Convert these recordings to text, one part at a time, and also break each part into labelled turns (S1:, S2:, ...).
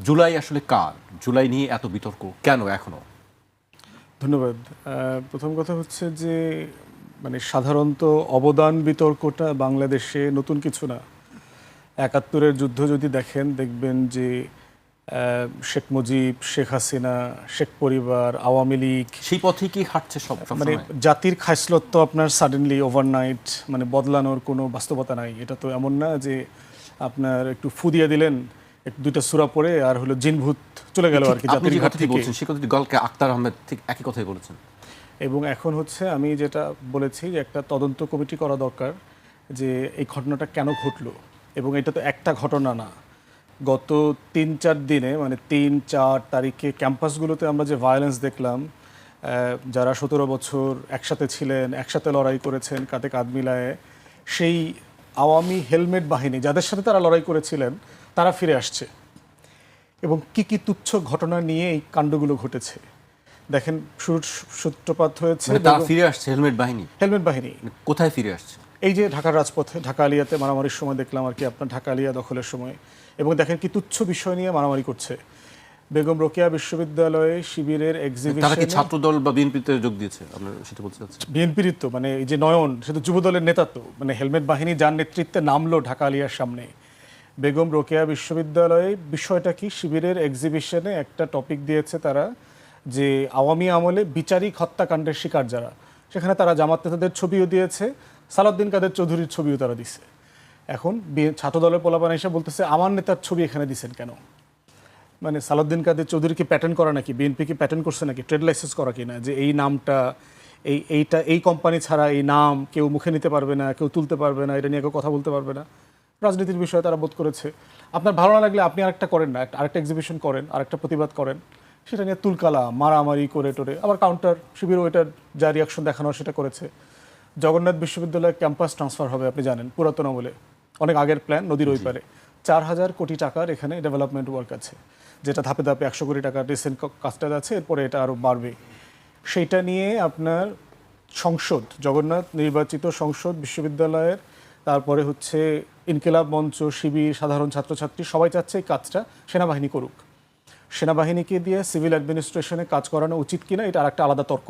S1: জুলাই আসলে কার? জুলাই নিয়ে এত বিতর্ক কেন এখনো?
S2: ধন্যবাদ। প্রথম কথা হচ্ছে যে মানে সাধারণত অবদান বিতর্কটা বাংলাদেশে নতুন কিছু না। ৭১-এর যুদ্ধ যদি দেখেন দেখবেন যে শেখ মুজিব, শেখ হাসিনা, শেখ পরিবার, আওয়ামী লীগ
S1: সেই পথে কি হাঁটছে সব
S2: মানে
S1: সবসময়?
S2: জাতির খায়সলত তো আপনার সাডেনলি ওভারনাইট মানে বদলানোর কোনো বাস্তবতা নাই। এটা তো এমন না যে আপনার একটু ফু দিয়ে দিলেন, দুইটা সূরা পড়ে আর হলো জিন ভূত চলে গেল আর কি
S1: আপনি
S2: জাতির
S1: যে
S2: ঘাট
S1: কথাটি
S2: থেকে।
S1: বলছেন সে কথাটি গলকে আক্তার আহমেদ ঠিক একই কথাই বলেছেন।
S2: এবং এখন হচ্ছে আমি যেটা বলেছি যে একটা তদন্ত কমিটি করা দরকার যে এই ঘটনাটা কেন ঘটলো। এবং এটা তো একটা ঘটনা না, গত ৩-৪ দিনে মানে ৩-৪ তারিখে ক্যাম্পাসগুলোতে আমরা যে ভায়োলেন্স দেখলাম, যারা ১৭ বছর একসাথে ছিলেন, একসাথে লড়াই করেছেন কাঁধে কাঁধ মিলায়ে, সেই আওয়ামী হেলমেট বাহিনী যাদের সাথে তারা লড়াই করেছিলেন তারা ফিরে আসছে। এবং কি কি তুচ্ছ ঘটনা নিয়ে এই কাণ্ডগুলো ঘটেছে দেখেন। শুরুর সূত্রপাত হয়েছে
S1: মানে তারা ফিরে আসছে হেলমেট বাহিনী?
S2: হেলমেট বাহিনী
S1: মানে কোথায় ফিরে আসছে?
S2: এই যে ঢাকার রাজপথে, ঢাকা আলিয়াতে মারামারির সময় দেখলাম আর কি, আপনার ঢাকা আলিয়া দখলের সময়। এবং দেখেন কি তুচ্ছ বিষয় নিয়ে মারামারি করছে। বেগম রোকেয়া বিশ্ববিদ্যালয়ে শিবিরের
S1: তারা কি
S2: এক্সিবিশনে
S1: ছাত্রদল বা বিএনপিতে যোগ দিয়েছে? আপনার সেটা বলতে চাচ্ছেন?
S2: বিএনপির তো মানে এই যে নয়ন, সে তো যুবদলের নেতা, তো মানে হেলমেট বাহিনী যার নেতৃত্বে নামলো ঢাকা আলিয়ার সামনে বেগম রোকেয়া বিশ্ববিদ্যালয়ে, বিষয়টা কি, শিবিরের এক্সিবিশনে একটা টপিক দিয়েছে তারা যে আওয়ামী আমলে বিচারিক হত্যাকাণ্ডের শিকার যারা, সেখানে তারা জামাত নেতাদের ছবিও দিয়েছে, সালাউদ্দিন কাদের চৌধুরীর ছবিও তারা দিছে। এখন ছাত্রদলের পোলাপান এসে বলতেছে আমার নেতার ছবি এখানে দিছেন কেন? মানে সালাউদ্দিন কাদের চৌধুরী কি প্যাটার্ন করা নাকি? বিএনপি কি প্যাটার্ন করছে নাকি? ট্রেড লাইসেন্স করা কিনা যে এই নামটা এই কোম্পানি ছাড়া এই নাম কেউ মুখে নিতে পারবে না, কেউ তুলতে পারবে না, এটা নিয়ে কেউ কথা বলতে পারবে না। রাজনীতির বিষয়ে তারা বোধ করেছে। আপনার ভালো না লাগলে আপনি আরেকটা করেন না, আরেকটা এক্সিবিশন করেন, আরেকটা প্রতিবাদ করেন, সেটা নিয়ে তুলকালা মারামারি করে টোরে আবার কাউন্টার শিবিরও এটার যা রিয়াকশন দেখানোর সেটা করেছে। জগন্নাথ বিশ্ববিদ্যালয়ের ক্যাম্পাস ট্রান্সফার হবে আপনি জানেন, পুরাতন আমলে অনেক আগের প্ল্যান, নদীর ওই পারে ৪,০০০ কোটি টাকার এখানে ডেভেলপমেন্ট ওয়ার্ক আছে, যেটা ধাপে ধাপে ১০০ কোটি টাকার রিসেন্ট কাজটা আছে, এরপরে এটা আরও বাড়বে। সেইটা নিয়ে আপনার সংসদ, জগন্নাথ নির্বাচিত সংসদ বিশ্ববিদ্যালয়ের, তারপরে হচ্ছে ইনকিলাব মঞ্চ, শিবির, সাধারণ ছাত্রছাত্রী সবাই চাচ্ছে এই কাজটা সেনাবাহিনী করুক। সেনাবাহিনীকে দিয়ে সিভিল অ্যাডমিনিস্ট্রেশনে কাজ করানো উচিত কিনা এটা আরেকটা আলাদা তর্ক,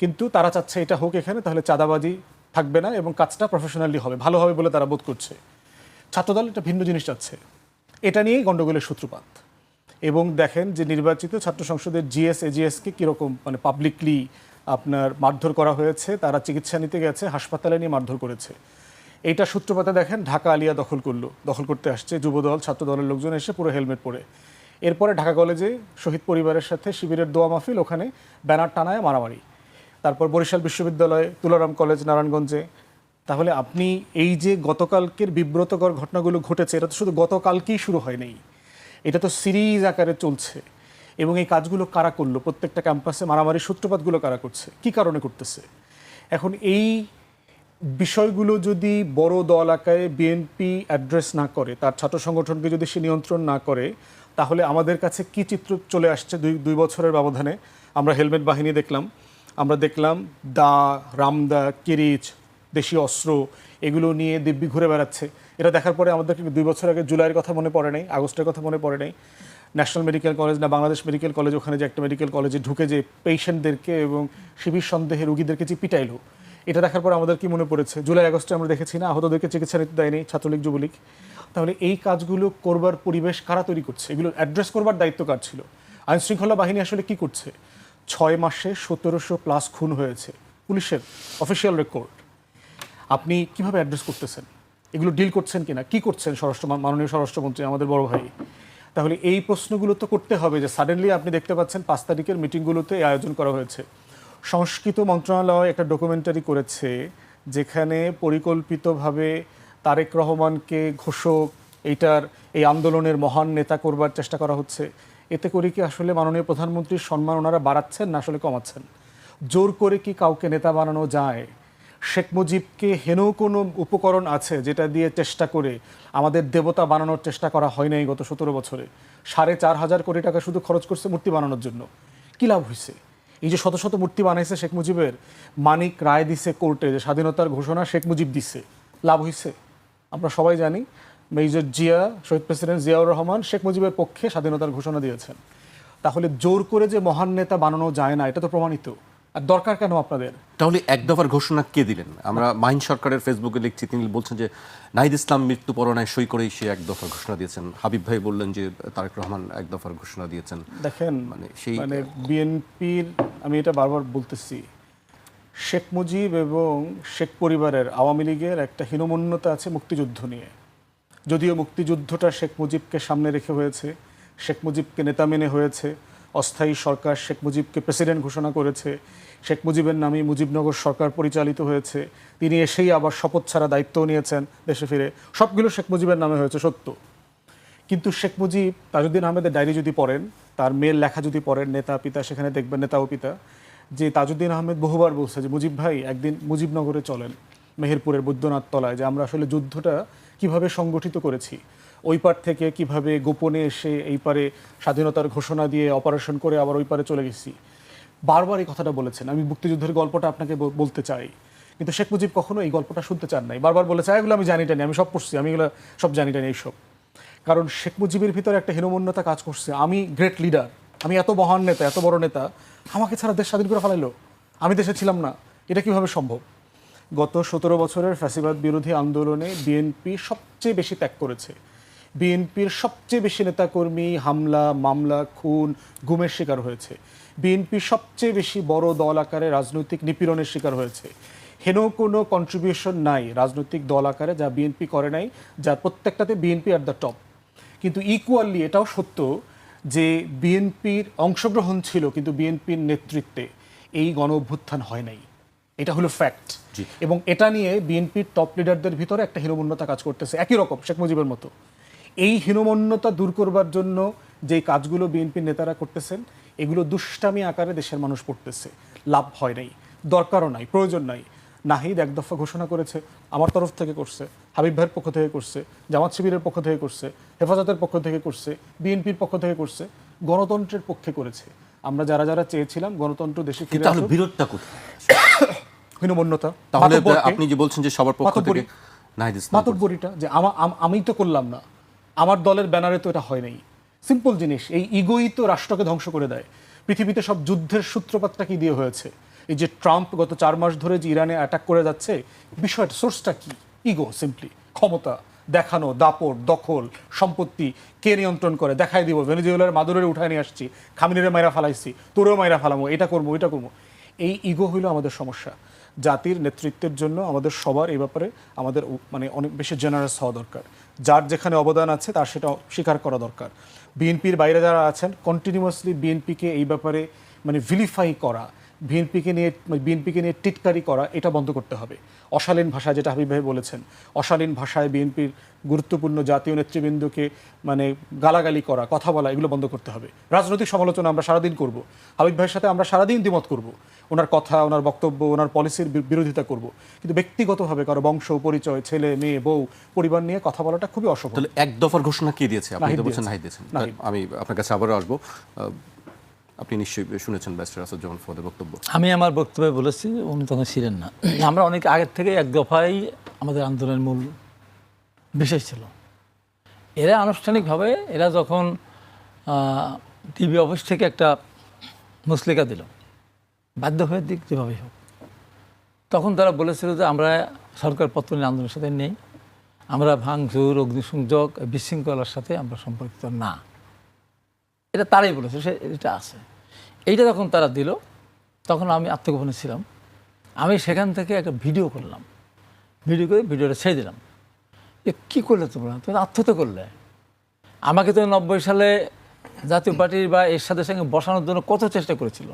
S2: কিন্তু তারা চাচ্ছে এটা হোক এখানে, তাহলে চাঁদাবাজি থাকবে না এবং কাজটা প্রফেশনালি হবে, ভালো হবে বলে তারা বোধ করছে। ছাত্রদল এটা ভিন্ন জিনিস চাচ্ছে, এটা নিয়েই গণ্ডগোলের সূত্রপাত। এবং দেখেন যে নির্বাচিত ছাত্র সংসদের জিএস এজিএসকে কীরকম মানে পাবলিকলি আপনার মারধর করা হয়েছে, তারা চিকিৎসা নিতে গেছে, হাসপাতালে নিয়ে মারধর করেছে। এইটা সূত্রপাতে দেখেন ঢাকা আলিয়া দখল করতে আসছে যুবদল ছাত্রদলের লোকজন এসে পুরো হেলমেট পরে। এরপরে ঢাকা কলেজে শহীদ পরিবারের সাথে শিবিরের দোয়া মাহফিল, ওখানে ব্যানার টানায় মারামারি। তারপর বরিশাল বিশ্ববিদ্যালয়, তুলারাম কলেজ নারায়ণগঞ্জে। তাহলে আপনি এই যে গতকালকের বিব্রতকর ঘটনাগুলো ঘটেছে, এটা তো শুধু গতকালকেই শুরু হয়নি, এটা তো সিরিজ আকারে চলছে। এবং এই কাজগুলো কারা করলো, প্রত্যেকটা ক্যাম্পাসে মারামারির সূত্রপাতগুলো কারা করছে, কি কারণে করতেছে? এখন এই বিষয়গুলো যদি বড় দল আকারে বিএনপি অ্যাড্রেস না করে, তার ছাত্র সংগঠনকে যদি সে নিয়ন্ত্রণ না করে, তাহলে আমাদের কাছে কি চিত্র চলে আসছে দুই বছরের ব্যবধানে? আমরা হেলমেট বাহিনী দেখলাম, আমরা দেখলাম দা, রামদা, কিরিচ, দেশীয় অস্ত্র, এগুলো নিয়ে দিব্যি ঘুরে বেড়াচ্ছে। এটা দেখার পরে আমাদের 2 বছর আগে জুলাইয়ের কথা মনে পড়ে নাই, আগস্টের কথা মনে পড়ে নাই? ন্যাশনাল মেডিকেল কলেজ না বাংলাদেশ মেডিকেল কলেজ, ওখানে যে একটা মেডিকেল কলেজে ঢুকে যে পেশেন্টদেরকে এবং শিবির সন্দেহে রুগীদেরকে যে পিটাইলো, এটা দেখার পর আমাদের কি মনে পড়েছে? জুলাই আগস্টে আমরা দেখেছি না, আহতদেরকে চিকিৎসা নিতে দেয়নি ছাত্রলীগ যুবলীগ। তাহলে এই কাজগুলো করবার পরিবেশ কারা তৈরি করছে? এগুলো অ্যাড্রেস করবার দায়িত্ব কার ছিল? আইনশৃঙ্খলা বাহিনী আসলে কি করছে? 6 মাসে 1700+ খুন হয়েছে, পুলিশের অফিসিয়াল রেকর্ড। আপনি কিভাবে অ্যাড্রেস করতেছেন? এগুলো ডিল করছেন কিনা, কি করছেন মাননীয় স্বরাষ্ট্রমন্ত্রী আমাদের বড় ভাই? তাহলে এই প্রশ্নগুলো তো করতে হবে যে সাডেনলি আপনি দেখতে পাচ্ছেন 5 তারিখের মিটিংগুলোতে আয়োজন করা হয়েছে। সংস্কৃত মন্ত্রণালয় একটা ডকুমেন্টারি করেছে, যেখানে পরিকল্পিতভাবে তারেক রহমানকে ঘোষক, এই আন্দোলনের মহান নেতা করবার চেষ্টা করা হচ্ছে। এতে করে কি আসলে মাননীয় প্রধানমন্ত্রীর সম্মান ওনারা বাড়াচ্ছেন না আসলে কমাচ্ছেন? জোর করে কি কাউকে নেতা বানানো যায়? শেখ মুজিবকে হেন কোনো উপকরণ আছে যেটা দিয়ে চেষ্টা করে আমাদের দেবতা বানানোর চেষ্টা করা হয় নাই গত 17 বছরে? 4,500 কোটি টাকা শুধু খরচ করছে মূর্তি বানানোর জন্য, কী লাভ হয়েছে? এই যে শত শত মূর্তি বানাইছে শেখ মুজিবের, মানিক রায় দিছে কোর্টে যে স্বাধীনতার ঘোষণা শেখ মুজিব দিছে, লাভ হয়েছে? আমরা সবাই জানি মেজর জিয়া, শহীদ প্রেসিডেন্ট জিয়াউর রহমান শেখ মুজিবের পক্ষে স্বাধীনতার ঘোষণা দিয়েছেন। তাহলে জোর করে যে মহান নেতা বানানো যায় না, এটা তো প্রমাণিত। আর দরকার কেন আপনাদের?
S1: তাহলে এক দফার ঘোষণা কে দিলেন? আমরা মাহিন সরকারের ফেসবুকে লিখছি, তিনি বলছেন যে নাহিদ ইসলাম মৃত্যু পরোয়ানায় সই করেই সে এক দফার ঘোষণা দিয়েছেন। হাবিব ভাই বললেন যে তারেক রহমান এক দফার ঘোষণা দিয়েছেন।
S2: দেখেন,
S1: সেই
S2: বিএনপির, আমি এটা বারবার বলতেছি, শেখ মুজিব এবং শেখ পরিবারের, আওয়ামী লীগের একটা হীনমন্যতা আছে মুক্তিযুদ্ধ নিয়ে। যদিও মুক্তিযুদ্ধটা শেখ মুজিবকে সামনে রেখে হয়েছে, শেখ মুজিবকে নেতা মেনে হয়েছে, অস্থায়ী সরকার শেখ মুজিবকে প্রেসিডেন্ট ঘোষণা করেছে, শেখ মুজিবের নামে মুজিবনগর সরকার পরিচালিত হয়েছে, তিনি এসেই আবার শপথ ছাড়া দায়িত্বও নিয়েছেন দেশে ফিরে, সবগুলো শেখ মুজিবের নামে হয়েছে সত্য। কিন্তু শেখ মুজিব, তাজউদ্দিন আহমেদের ডায়েরি যদি পড়েন, তার মেয়ের লেখা যদি পড়েন, নেতা পিতা, সেখানে দেখবেন নেতা ও পিতা, যে তাজউদ্দিন আহমেদ বহুবার বলছে যে মুজিব ভাই একদিন মুজিবনগরে চলেন, মেহেরপুরের বৈদ্যনাথ তলায়, যে আমরা আসলে যুদ্ধটা কিভাবে সংগঠিত করেছি, ওই পার থেকে কিভাবে গোপনে এসে এই পারে স্বাধীনতার ঘোষণা দিয়ে অপারেশন করে আবার ওই পারে চলে গেছি। বারবার এই কথাটা বলেছেন। আমি মুক্তিযুদ্ধের গল্পটা আপনাকে বলতে চাই, কিন্তু শেখ মুজিব কখনো এই গল্পটা শুনতে চান নাই। বারবার বলেছে এগুলো আমি জানি টানি, আমি সব পড়ছি, আমি এগুলো সব জানি টানি এইসব। কারণ শেখ মুজিবের ভিতরে একটা হীনমন্যতা কাজ করছে, আমি গ্রেট লিডার, আমি এত মহান নেতা, এত বড় নেতা, আমাকে ছাড়া দেশ স্বাধীন করে ফেলাইলো, আমি দেশে ছিলাম না, এটা কিভাবে সম্ভব? গত 17 বছরের ফ্যাসিবাদ বিরোধী আন্দোলনে বিএনপি সবচেয়ে বেশি ত্যাগ করেছে। বিএনপির সবচেয়ে বেশি নেতাকর্মী হামলা, মামলা, খুন, গুমের শিকার হয়েছে। বিএনপি সবচেয়ে বেশি বড় দল আকারে রাজনৈতিক নিপীড়নের শিকার হয়েছে। হেন কোনো কন্ট্রিবিউশন নাই রাজনৈতিক দল আকারে যা বিএনপি করে নাই, যার প্রত্যেকটাতে বিএনপি অ্যাট দ্য টপ। কিন্তু ইকুয়ালি এটাও সত্য যে বিএনপির অংশগ্রহণ ছিল, কিন্তু বিএনপির নেতৃত্বে এই গণ অভ্যুত্থান হয় নাই। এটা হলো ফ্যাক্ট। এবং এটা নিয়ে বিএনপির টপ লিডারদের ভিতরে একটা হীনমন্যতা কাজ করতেছে, একই রকম শেখ মুজিবের মতো। এই হীনমন্যতা দূর করবার জন্য যে কাজগুলো বিএনপির নেতারা করতেছেন, এগুলো দুষ্টামি আকারে দেশের মানুষ পড়তেছে। লাভ হয় নাই, দরকারও নাই, প্রয়োজন নাই। নাহিদ এক দফা ঘোষণা করেছে, আমার তরফ থেকে করছে, হাবিব ভাইয়ের পক্ষ থেকে করছে, জামাত শিবিরের পক্ষ থেকে করছে, হেফাজতের পক্ষ থেকে করছে, বিএনপির পক্ষ থেকে করছে, গণতন্ত্রের পক্ষে করেছে। আমরা যারা যারা চেয়েছিলাম গণতন্ত্র দেশে ফিরে আসুক।
S1: বিরোধটা কোথায়?
S2: হীনমন্যতা।
S1: তাহলে আপনি যে বলছেন যে সবার পক্ষ থেকে নাহিদ ইসলাম,
S2: মাতব্বরিটা যে আমি তো করলাম না, আমার দলের ব্যানারে তো এটা হয় নাই। সিম্পল জিনিস, এই ইগোই তো রাষ্ট্রকে ধ্বংস করে দেয়। পৃথিবীতে সব যুদ্ধের সূত্রপাতটা কি দিয়ে হয়েছে? এই যে ট্রাম্প গত 4 মাস ধরে যে ইরানে অ্যাটাক করে যাচ্ছে, বিষয়টা সোর্সটা কি? ইগো, সিম্পলি ক্ষমতা দেখানো, দাপট, দখল, সম্পত্তি কে নিয়ন্ত্রণ করে দেখাই দিব। ভেনেজুয়েলার মাদুরের উঠায় নিয়ে আসছি, খামিনের মাইরা ফালাইছি, তোরেও মাইরা ফালামো, এটা করবো ওইটা করবো। এই ইগো হইল আমাদের সমস্যা। জাতির নেতৃত্বের জন্য আমাদের সবার এই ব্যাপারে আমাদের অনেক বেশি জেনারেস হওয়া দরকার। যার যেখানে অবদান আছে তার সেটা স্বীকার করা দরকার। বিএনপির বাইরে যারা আছেন, কন্টিনিউয়াসলি বিএনপিকে এই ব্যাপারে ভিলিফাই করা, বিএনপিকে নিয়ে টিটকারি করা, এটা বন্ধ করতে হবে। অশালীন ভাষায়, যেটা হাবিব ভাই বলেছেন, অশালীন ভাষায় বিএনপির গুরুত্বপূর্ণ জাতীয় নেতৃবৃন্দকে গালাগালি করা, কথা বলা, এগুলো বন্ধ করতে হবে। রাজনৈতিক সমালোচনা আমরা সারাদিন করব, হাবিব ভাইয়ের সাথে আমরা সারাদিন দ্বিমত করব, ওনার কথা, ওনার বক্তব্য, ওনার পলিসির বিরোধিতা করব, কিন্তু ব্যক্তিগতভাবে কারো বংশ পরিচয়, ছেলে মেয়ে বউ পরিবার নিয়ে কথা বলাটা খুবই অসভ্য।
S1: তাহলে এক দফার ঘোষণা কে দিয়েছে? আপনি তো বলছেন নাহিদ দিয়েছেন। আমি আপনার কাছে আবারও আসবো। আপনি নিশ্চয়ই শুনেছেন ব্যারিস্টার আসাদুজ্জামান ফুয়াদের বক্তব্য।
S3: আমি আমার বক্তব্যে বলেছি, উনি তখন ছিলেন না। আমরা অনেক আগের থেকে এক দফাই আমাদের আন্দোলনের মূল বিষয় ছিল। এরা আনুষ্ঠানিকভাবে যখন টিভি অফিস থেকে একটা মুসলিকা দিল, বাধ্য হয়ে দিক যেভাবেই হোক, তখন তারা বলেছিল যে আমরা সরকার পত্তনের আন্দোলনের সাথে নেই, আমরা ভাঙচুর, অগ্নিসংযোগ, বিশৃঙ্খলার সাথে আমরা সম্পর্কিত না। এটা তারাই বলেছে, এটা আছে। এইটা যখন তারা দিল, তখন আমি আত্মগোপনে ছিলাম। আমি সেখান থেকে একটা ভিডিও করলাম, ভিডিও করে ভিডিওটা ছেড়ে দিলাম। যে কী করলে তোমরা আত্মহত্যা করলে? আমাকে তো 90 সালে জাতীয় পার্টির বা এরশাদের সঙ্গে বসানোর জন্য কত চেষ্টা করেছিল,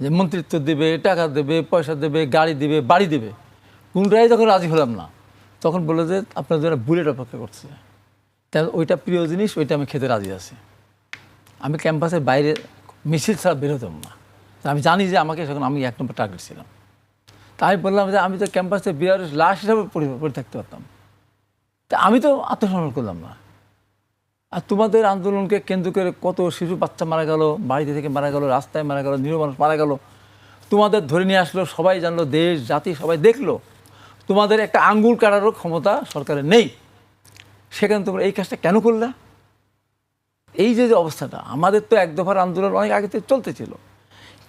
S3: যে মন্ত্রিত্ব দেবে, টাকা দেবে, পয়সা দেবে, গাড়ি দেবে, বাড়ি দেবে। কোনটাই যখন রাজি হলাম না, তখন বলে যে আপনার জন্য বুলেট অপেক্ষা করছে। তাই ওইটা প্রিয় জিনিস, ওইটা আমি খেতে রাজি আছি। আমি ক্যাম্পাসের বাইরে মিছিল ছাড়া বেরোতাম না। আমি জানি যে আমাকে সেখানে আমি 1 নম্বর টার্গেট ছিলাম। তাই বললাম যে আমি তো ক্যাম্পাসে বিআর লাশ হিসাবে পড়ে থাকতে পারতাম, তা আমি তো আত্মসমর্পণ করলাম না। আর তোমাদের আন্দোলনকে কেন্দ্র করে কত শিশু বাচ্চা মারা গেল, বাড়িতে থেকে মারা গেল, রাস্তায় মারা গেল, নিরীহ মানুষ মারা গেল। তোমাদের ধরে নিয়ে আসলো, সবাই জানলো, দেশ জাতি সবাই দেখলো। তোমাদের একটা আঙ্গুল কাটারও ক্ষমতা সরকারের নেই। সেখানে তোমরা এই কাজটা কেন করলা? এই যে অবস্থাটা, আমাদের তো এক দফার আন্দোলন অনেক আগে থেকে চলতেছিল।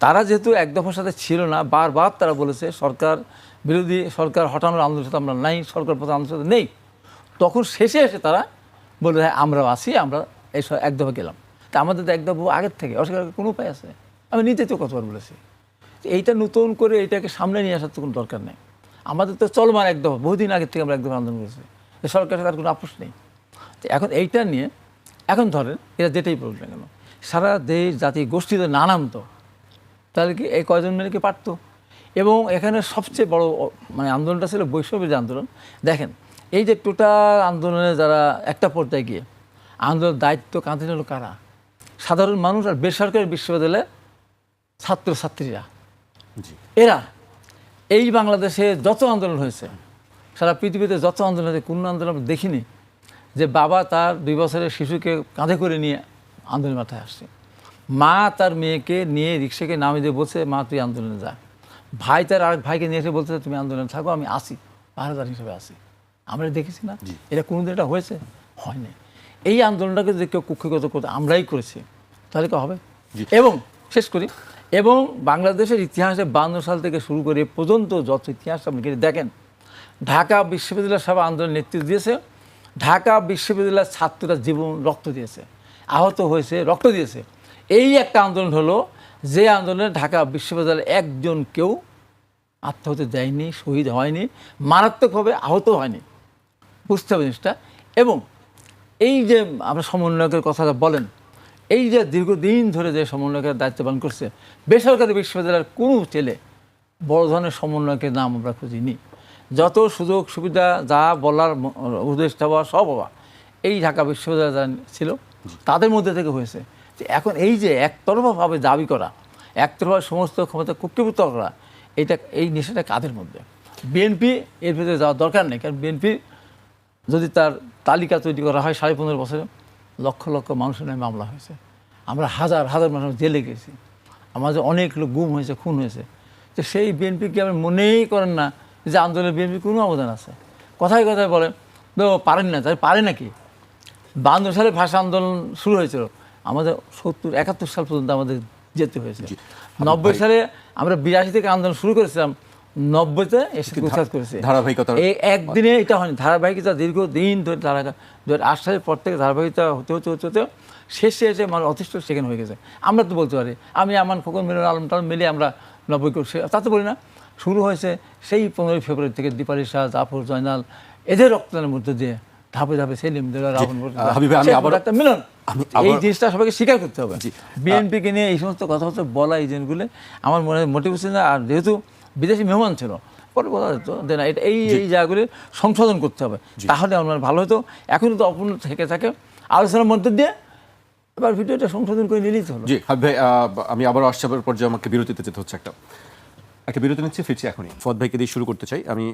S3: তারা যেহেতু এক দফার সাথে ছিল না, বারবার তারা বলেছে সরকার বিরোধী, সরকার হটানোর আন্দোলনের সাথে আমরা নাই, সরকার প্রধান আন্দোলনের সাথে নেই। তখন শেষে এসে তারা বলে হ্যাঁ আমরাও আসি, আমরা এই এক দফা গেলাম। তা আমাদের তো এক দফা আগের থেকে অস্বীকার কোনো উপায় আছে? আমি নিতে তো কতবার বলেছি, এইটা নতুন করে এটাকে সামনে নিয়ে আসার তো কোনো দরকার নেই। আমাদের তো চলমান এক দফা, বহুদিন আগের থেকে আমরা এক দফা আন্দোলন করেছি, সরকারের তার কোনো আপোষ নেই। তো এখন এইটা নিয়ে এখন ধরেন এরা যেটাই বলুক না কেন, সারা দেশ জাতি গোষ্ঠী তো নানান্ত, তাহলে কি এই কয়জন মিলে কি পারত? এবং এখানে সবচেয়ে বড় মানে আন্দোলনটা ছিল বৈষম্যের আন্দোলন। দেখেন এই যে টোটাল আন্দোলনে যারা একটা পর্যায়ে গিয়ে আন্দোলনের দায়িত্ব কাঁধে নিল কারা? সাধারণ মানুষ আর বেসরকারি বিশ্ববিদ্যালয়ের ছাত্রছাত্রীরা। এরা এই বাংলাদেশে যত আন্দোলন হয়েছে, সারা পৃথিবীতে যত আন্দোলন হয়েছে, কোনো আন্দোলন দেখিনি যে বাবা তার 2 বছরের শিশুকে কাঁধে করে নিয়ে আন্দোলন মাথায় আসছে, মা তার মেয়েকে নিয়ে রিক্সাকে নামিয়ে দিয়ে বলছে মা তুই আন্দোলনে যা, ভাই তার আরেক ভাইকে নিয়ে এসে বলছে তুমি আন্দোলনে থাকো, আমি আসি, পাহারাদার হিসেবে আসি। আমরা দেখেছি না এটা কোনোদিন এটা হয়েছে? হয়নি। এই আন্দোলনটাকে যদি কেউ কুক্ষিগত করতে আমরাই করেছি, তাহলে কি হবে? এবং শেষ করি, এবং বাংলাদেশের ইতিহাসে 52 সাল থেকে শুরু করে পর্যন্ত যত ইতিহাস আপনি দেখেন, ঢাকা বিশ্ববিদ্যালয় সভা আন্দোলন নেতৃত্ব দিয়েছে, ঢাকা বিশ্ববিদ্যালয়ের ছাত্ররা জীবন রক্ত দিয়েছে, আহত হয়েছে, রক্ত দিয়েছে। এই একটা আন্দোলন হলো যে আন্দোলনে ঢাকা বিশ্ববিদ্যালয়ে একজন কেউ আত্মহত্যা দেয়নি, শহীদ হয়নি, মারাত্মকভাবে আহত হয়নি। বুঝতে হবে জিনিসটা। এবং এই যে আমরা সমন্বয়কের কথাটা বলেন, এই যে দীর্ঘদিন ধরে যে সমন্বয়কের দায়িত্ব পালন করছে, বেসরকারি বিশ্ববিদ্যালয়ের কোনো ছেলে বড় ধরনের সমন্বয়কের নাম আমরা খুঁজিনি। যত সুযোগ সুবিধা যা বলার উদ্দেশ্য হওয়া সব হওয়া এই ঢাকা বিশ্ববিদ্যালয় যারা ছিল তাদের মধ্যে থেকে হয়েছে। এখন এই যে একতরফাভাবে দাবি করা, একতরফা সমস্ত ক্ষমতা কুক্ষিভূত করা, এটা এই নেশাটা কাদের মধ্যে? বিএনপি এর ভিতরে যাওয়ার দরকার নেই, কারণ বিএনপি যদি তার তালিকা তৈরি করা হয় 15.5 বছরে লক্ষ লক্ষ মানুষের নামে মামলা হয়েছে, আমরা হাজার হাজার মানুষ জেলে গেছি, আমাদের অনেক লোক গুম হয়েছে, খুন হয়েছে। তো সেই বিএনপিকে আপনি মনেই করেন না যে আন্দোলনে বিএনপি কোনো অবদান আছে? কথায় কথায় বলে তো পারেন না, তাই পারে নাকি? 52 সালে ভাষা আন্দোলন শুরু হয়েছিল, আমাদের 70-71 সাল পর্যন্ত আমাদের যেতে হয়েছে। 90 সালে আমরা 82 থেকে আন্দোলন শুরু করেছিলাম, 90-তে এসে প্রকাশ করেছে।
S1: ধারাবাহিকতা
S3: এই একদিনে এটা হয়নি, ধারাবাহিকতা দীর্ঘদিন ধরে 2008 সালের পর থেকে ধারাবাহিকতা হতে হতে হতে হতে শেষে এসে আমার অতিষ্ঠ সেকেন্ড হয়ে গেছে। আমরা তো বলতে পারি, আমি আমান খোকন মিলন আলম টালম মিলে আমরা 90 করছি, তা তো বলি না। শুরু হয়েছে সেই 15 ফেব্রুয়ারি থেকে দীপালি শাহ, জাফর, জয়নাল, এদের রক্তদানের মধ্যে দিয়ে ধাপে ধাপে সেলিম একটা মিলন। এই জিনিসটা সবাইকে স্বীকার করতে হবে। বিএনপিকে নিয়ে এই সমস্ত কথাবার্তা বলা, এই জিনিসগুলো আমার মনে মোটিভেশন না। আর যেহেতু বিদেশি মেহমান ছিল, পরে বলা যেত যে না, এটা এই জায়গাগুলি সংশোধন করতে হবে, তাহলে আমার ভালো হতো। এখনও তো অপূর্ণ থেকে থাকে, আলোচনার মধ্যে দিয়ে এবার ভিডিওটা সংশোধন করে নিলেই তো হলো।
S1: জি ভাই, আমি আবার আসছাবের পর্যায়ে আমাকে বিরতিতে যেতে হচ্ছে, একটা বিরতি নিচ্ছি, ফিরছি এখনই। ফদ ভাইকে দিয়ে শুরু করতে চাই। আমি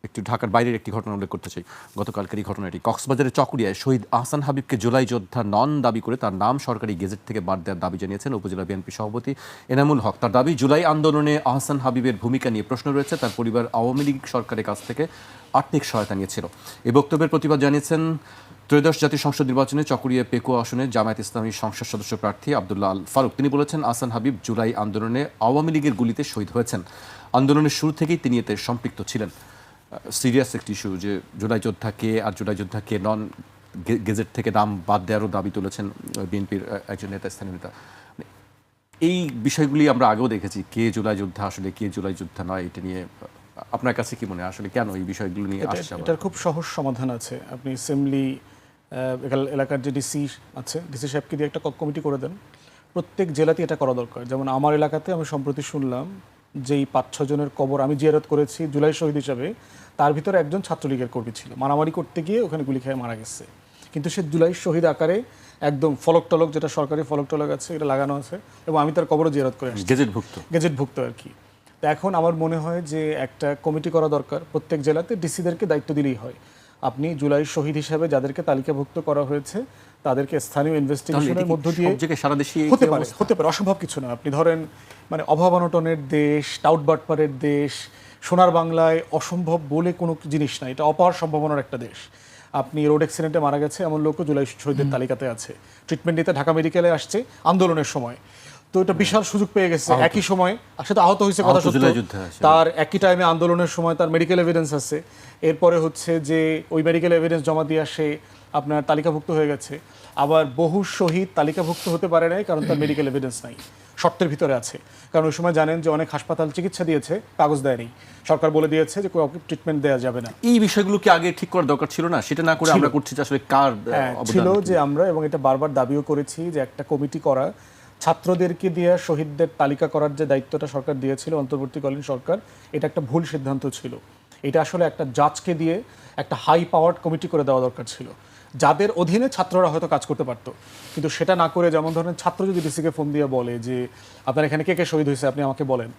S1: একটু ঢাকার বাইরের একটি ঘটনা উল্লেখ করতে চাই। গতকালকের এই ঘটনাটি কক্সবাজারের চকরিয়ায় শহীদ আহসান হাবিবকে জুলাই যোদ্ধা নন দাবি করে তার নাম সরকারি গেজেট থেকে বাদ দেওয়ার দাবি জানিয়েছেন উপজেলা বিএনপি সভাপতি এনামুল হক। তার দাবি, জুলাই আন্দোলনে আহসান হাবিবের ভূমিকা নিয়ে প্রশ্ন রয়েছে, তার পরিবার আওয়ামী লীগ সরকারের কাছ থেকে আর্থিক সহায়তা নিয়েছিল। এই বক্তব্যের প্রতিবাদ জানিয়েছেন ত্রয়োদশ জাতীয় সংসদ নির্বাচনে চকরিয়া পেকুয়া আসনে জামায়াত ইসলামী সংসদ সদস্য প্রার্থী আব্দুল্লাহ আল ফারুক। তিনি বলেছেন, আহসান হাবিব জুলাই আন্দোলনে আওয়ামী লীগের গুলিতে শহীদ হয়েছেন, আন্দোলনের শুরু থেকেই তিনি এতে সম্পৃক্ত ছিলেন। সিরিয়াস একটি ইস্যু যে জুলাই যোদ্ধাকে আর জুলাই যোদ্ধাকে নন গেজেট থেকে নাম বাদ দেওয়ারও দাবি তুলেছেন বিএনপির একজন নেতা, স্থানীয় নেতা। এই বিষয়গুলি আমরা আগেও দেখেছি, কে জুলাই যোদ্ধা আসলে কে জুলাই যোদ্ধা নয়, এটা নিয়ে আপনার কাছে কি মনে হয় আসলে কেন এই বিষয়গুলো নিয়ে আসছে?
S2: এটার খুব সহজ সমাধান আছে। আপনি অ্যাসেম্বলি এলাকার যে ডিসি আছে, ডিসি সাহেবকে দিয়ে একটা কমিটি করে দেন। প্রত্যেক জেলাতে এটা করা দরকার। যেমন আমার এলাকাতে আমি সম্প্রতি শুনলাম যেই 5-6 জনের কবর আমি জিয়ারত করেছি জুলাই শহীদ হিসাবে, তার ভিতরে একজন ছাত্রলীগের কর্মী ছিল, মারামারি করতে গিয়ে ওখানে গুলি খেয়ে মারা গেছে। কিন্তু সে জুলাই শহীদ আকারে একদম ফলক টলক, যেটা সরকারি ফলক টলক আছে, এটা লাগানো আছে, এবং আমি তার কবরও জিয়ারত করে আসছি, গেজেটভুক্ত আর কি। তো এখন আমার মনে হয় যে একটা কমিটি করা দরকার, প্রত্যেক জেলাতে ডিসিদেরকে দায়িত্ব দিলেই হয়। আপনি জুলাই শহীদ হিসাবে যাদেরকে তালিকাভুক্ত করা হয়েছে তাদেরকে স্থানীয় ইনভেস্টিগেশনের মধ্য দিয়ে হতে পারে, অসম্ভব কিছু না। আপনি ধরেন মানে অভাব অনটনের দেশ, টাউট বাটপারের দেশ, সোনার বাংলায় অসম্ভব বলে কোনো জিনিস নাই, এটা অপার সম্ভাবনার একটা দেশ। আপনি রোড অ্যাক্সিডেন্টে মারা গেছে এমন লোকও জুলাই শহীদের তালিকাতে আছে, ট্রিটমেন্ট নিতে ঢাকা মেডিকেলে আসছে আন্দোলনের সময়। তো এটা বিশাল সুযোগ পেয়ে গেছে, একই সময় আসলে আহত হয়েছে কথা সত্য,
S1: জুলাই যুদ্ধে আছে।
S2: তার একই টাইমে আন্দোলনের সময় তার মেডিকেল এভিডেন্স আছে, এরপরে হচ্ছে যে ওই মেডিকেল এভিডেন্স জমা দিয়ে সে আপনার তালিকাভুক্ত হয়ে গেছে। আবার বহু শহীদ তালিকাভুক্ত হতে পারে নাই কারণ তার মেডিকেল এভিডেন্স নাই, শর্তের ভিতরে আছে। কারণ ওই সময় জানেন যে অনেক হাসপাতাল চিকিৎসা দিয়েছে, কাগজ দেয়নি, সরকার বলে দিয়েছে যে কাউকে ট্রিটমেন্ট দেওয়া যাবে না।
S1: এই বিষয়গুলো কি আগে ঠিক করার দরকার ছিল না? সেটা না করে আমরা করছি যে আসলে কার অবদান?
S2: ছিল যে আমরা, এবং এটা বারবার দাবিও করেছি যে একটা কমিটি করা, ছাত্রদেরকে দিয়ে শহীদদের তালিকা করার যে দায়িত্বটা সরকার দিয়েছিল অন্তর্বর্তীকালীন সরকার, এটা একটা ভুল সিদ্ধান্ত ছিল। এটা আসলে একটা জাজকে দিয়ে একটা হাই পাওয়ার্ড কমিটি করে দেওয়া দরকার ছিল, যাদের অধীনে ছাত্ররা হয়তো কাজ করতে পারতো। কিন্তু সেটা না করে, যেমন ধরেন ছাত্র যদি ডিসিকে ফোন দিয়ে বলে যে আপনার এখানে কে কে শহীদ হয়েছে আপনি আমাকে বলেন,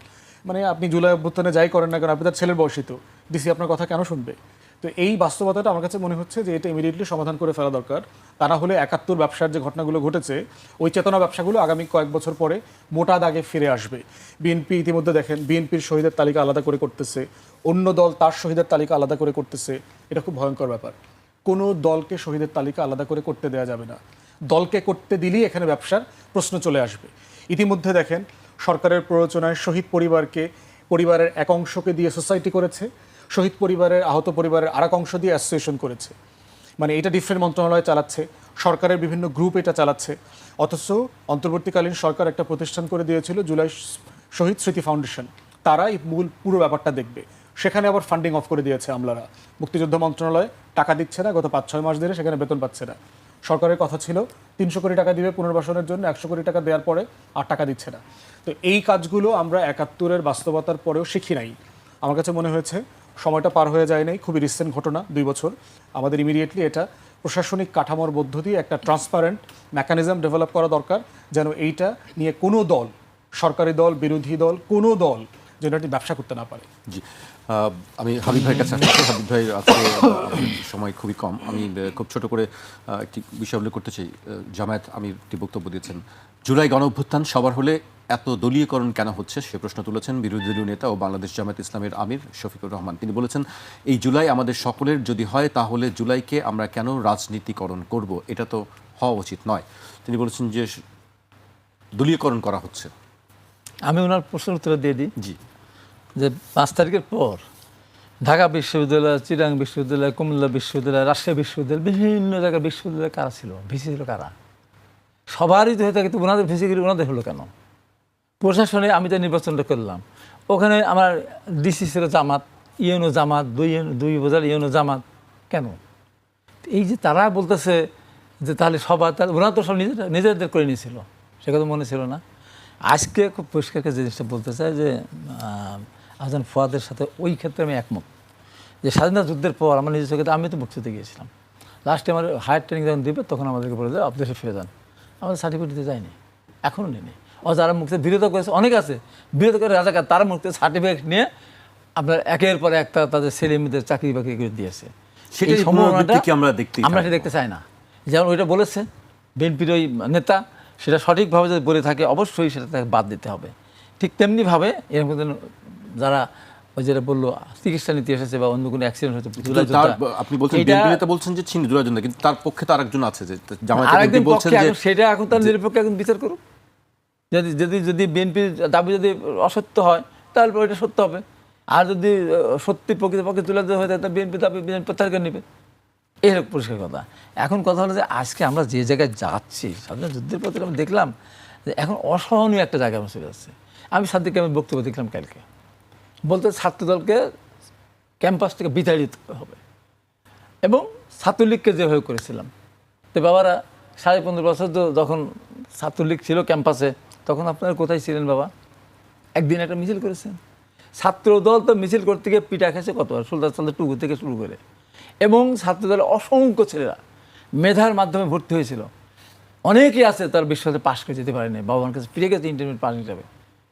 S2: মানে আপনি জুলাই অভ্যুত্থানে যাই করেন না কেন, আপনি তার ছেলের বয়সী, তো ডিসি আপনার কথা কেন শুনবে? তো এই বাস্তবতাটা আমার কাছে মনে হচ্ছে যে এটা ইমিডিয়েটলি সমাধান করে ফেলা দরকার। তা না হলে ৭১ ব্যবসার যে ঘটনাগুলো ঘটেছে, ওই চেতনা ব্যবসাগুলো আগামী কয়েক বছর পরে মোটা দাগে ফিরে আসবে। বিএনপি ইতিমধ্যে দেখেন বিএনপির শহীদের তালিকা আলাদা করে করতেছে, অন্য দল তার শহীদের তালিকা আলাদা করে করতেছে। এটা খুব ভয়ঙ্কর ব্যাপার। কোনো দলকে শহীদের তালিকা আলাদা করে করতে দেওয়া যাবে না। দলকে করতে দিলেই এখানে ব্যবসার প্রশ্ন চলে আসবে। ইতিমধ্যে দেখেন সরকারের প্ররোচনায় শহীদ পরিবারের এক অংশকে দিয়ে সোসাইটি করেছে, শহীদ পরিবারের আহত পরিবারের আরেক অংশ দিয়ে অ্যাসোসিয়েশন করেছে। মানে এটা ডিফারেন্ট মন্ত্রণালয় চালাচ্ছে, সরকারের বিভিন্ন গ্রুপ এটা চালাচ্ছে। অথচ অন্তর্বর্তীকালীন সরকার একটা প্রতিষ্ঠান করে দিয়েছিল জুলাই শহীদ স্মৃতি ফাউন্ডেশন, তারা এই মূল পুরো ব্যাপারটা দেখবে। সেখানে আবার ফান্ডিং অফ করে দিয়েছে আমলারা। মুক্তিযুদ্ধ মন্ত্রণালয় টাকা দিচ্ছে না, গত ৫-৬ মাস ধরে সেখানে বেতন পাচ্ছে না। সরকারের কথা ছিল ৩০০ কোটি টাকা দিবে পুনর্বাসনের জন্য, ১০০ কোটি টাকা দেওয়ার পরে আর টাকা দিচ্ছে না। তো এই কাজগুলো আমরা ৭১-এর বাস্তবতার পরেও শিখি নাই। আমার কাছে মনে হয়েছে সময়টা পার হয়ে যায় নাই, খুবই রিসেন্ট ঘটনা, ২ বছর। আমাদের ইমিডিয়েটলি এটা প্রশাসনিক কাঠামোর মধ্য দিয়ে একটা ট্রান্সপারেন্ট মেকানিজম ডেভেলপ করা দরকার, যেন এইটা নিয়ে কোনো দল, সরকারি দল, বিরোধী দল, কোনো দল যেন এটি ব্যবসা করতে না পারে।
S1: জি, আমি হাবিব ভাইয়ের কাছে আসছি। হাবিব ভাই, আজকে সময় খুবই কম, আমি খুব ছোট করে একটি বিষয় উল্লেখ করতে চাই। জামায়াত আমির একটি বক্তব্য দিয়েছেন, জুলাই গণ অভ্যুত্থান সবার হলে এত দলীয়করণ কেন হচ্ছে সে প্রশ্ন তুলেছেন বিরোধী দলীয় নেতা ও বাংলাদেশ জামায়াত ইসলামের আমির শফিকুর রহমান। তিনি বলেছেন, এই জুলাই আমাদের সকলের যদি হয় তাহলে জুলাইকে আমরা কেন রাজনীতিকরণ করব? এটা তো হওয়া উচিত নয়। তিনি বলেছেন যে দলীয়করণ করা হচ্ছে।
S3: আমি ওনার প্রশ্নের উত্তর দিয়ে দিই
S1: জি,
S3: যে ৫ তারিখের পর ঢাকা বিশ্ববিদ্যালয়, চিটাগাং বিশ্ববিদ্যালয়, কুমিল্লা বিশ্ববিদ্যালয়, রাজশাহী বিশ্ববিদ্যালয়, বিভিন্ন জায়গায় বিশ্ববিদ্যালয় কারা ছিল, ভিসি ছিল কারা? সবারই তো হয়ে থাকে, তো ওনাদের ভিসিগুলি ওনাদের হলো কেন? প্রশাসনে আমি তো নির্বাচনটা করলাম, ওখানে আমার ডিসি ছিল জামাত, ইউনো জামাত, দুই উপজেলা ইউনো জামাত, কেন? এই যে তারা বলতেছে যে তাহলে সবার, তাহলে ওনারা তো সব নিজেদের করে নিয়েছিল, সে কথা মনে ছিল না। আজকে খুব পরিষ্কার যে জিনিসটা বলতে চাই যে আহসান ফুয়াদের সাথে ওই ক্ষেত্রে আমি একমত যে স্বাধীনতা যুদ্ধের পর আমার নিজস্ব ক্ষেত্রে আমি তো মুক্তিতে গিয়েছিলাম, লাস্টে আমার হায়ার ট্রেনিং যখন দিবে তখন আমাদেরকে বলে দেয় আপনি দেশে ফিরে যান, আমাদের সার্টিফিকেট দিতে যায়নি, এখনও নেই। ও যারা মুক্তিতে বিরোধ করেছে অনেক আছে, বিরোধ করে রাজাকার, তারা মুক্তিতে সার্টিফিকেট নিয়ে আপনার একের পর একটা তাদের ছেলে মেয়েদের চাকরি বাকরি করে দিয়েছে।
S1: সেটাই সম্ভাবনাটা আমরা
S3: সেটা দেখতে চাই না। যেমন ওইটা বলেছে বিএনপির ওই নেতা, সেটা সঠিকভাবে যদি বলে থাকে অবশ্যই সেটা তাকে বাদ দিতে হবে। ঠিক তেমনিভাবে এর মধ্যে যারা ওই যেটা বললো চিকিৎসা নিতে এসেছে বা অন্য কোনো অ্যাক্সিডেন্ট হয়েছে,
S1: আপনি বলছেন বিএনপি নেতা বলছেন যে ছিন্ন জুলাই জন্য, কিন্তু তার পক্ষে তো আরেকজন আছে যে
S3: আরেকজন বলছেন যে সেটা এখন তার নিরপেক্ষ এখন বিচার করুক। যদি বিএনপির দাবি যদি অসত্য হয় তাহলে ওইটা সত্য হবে, আর যদি সত্যি প্রকৃতপক্ষে তুলে দেওয়া হয় তাহলে বিএনপি দাবি বিএনপি প্রত্যাহার নেবে। এই হলো পরিষ্কার কথা। এখন কথা হলো যে আজকে আমরা যে জায়গায় যাচ্ছি, স্বাধীনতা যুদ্ধের প্রতি আমি দেখলাম যে এখন অসহনীয় একটা জায়গায় আমরা চলে যাচ্ছে। আমি সাদিককে আমি বক্তব্য দেখলাম কালকে, বলতে ছাত্রদলকে ক্যাম্পাস থেকে বিতাড়িত হবে এবং ছাত্রলীগকে যেভাবে করেছিলাম, তো বাবারা 15.5 বছর যখন ছাত্রলীগ ছিল ক্যাম্পাসে তখন আপনারা কোথায় ছিলেন বাবা? একদিন একটা মিছিল করেছেন, ছাত্রদল তো মিছিল করতে গিয়ে পিঠা খেয়েছে কতবার, সুলতান সালদের টুকু থেকে শুরু করে, এবং ছাত্রদলের অসংখ্য ছেলেরা মেধার মাধ্যমে ভর্তি হয়েছিল, অনেকেই আছে তার বিশ্ববিদ্যালয়ে পাশ করে যেতে পারেনি, বাবা মার কাছে ফিরে গেছে ইন্টারমিডিয়েট পাস হিসাবে।